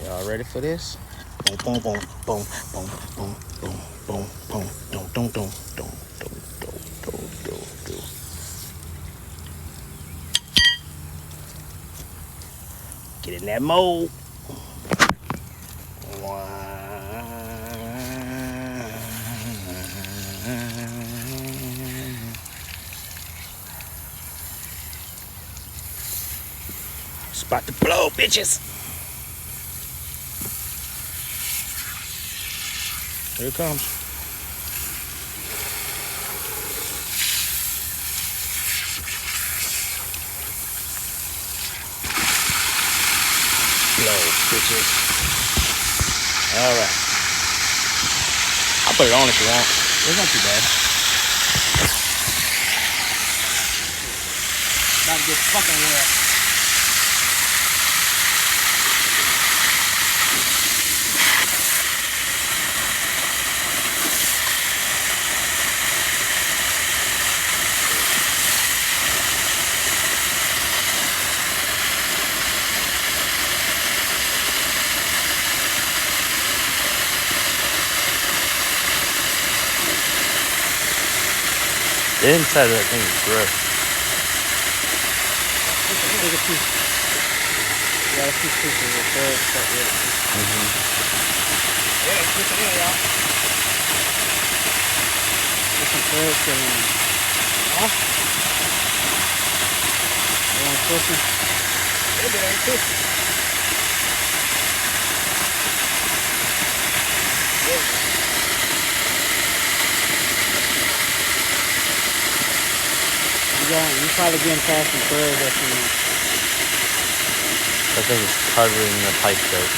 Y'all ready for this? Boom, boom, boom, boom, boom, boom, boom, boom, boom, dum, dum, dum, dum, dum, dum, dum, dum, dum. Get in that mold. It's about to blow, bitches. Here it comes. Blow, bitches. All right. I'll put it on if you want. It's not too bad. About to get fucking wet. The inside of that thing is gross. Take a piece. You got a piece of the third stuff with it. Yeah, put it in, y'all. Put some third still in. Huh? You want to push it? Yeah, but I ain't pushing. Yeah. You probably getting past some curves that you know. That thing is covering the pipe though.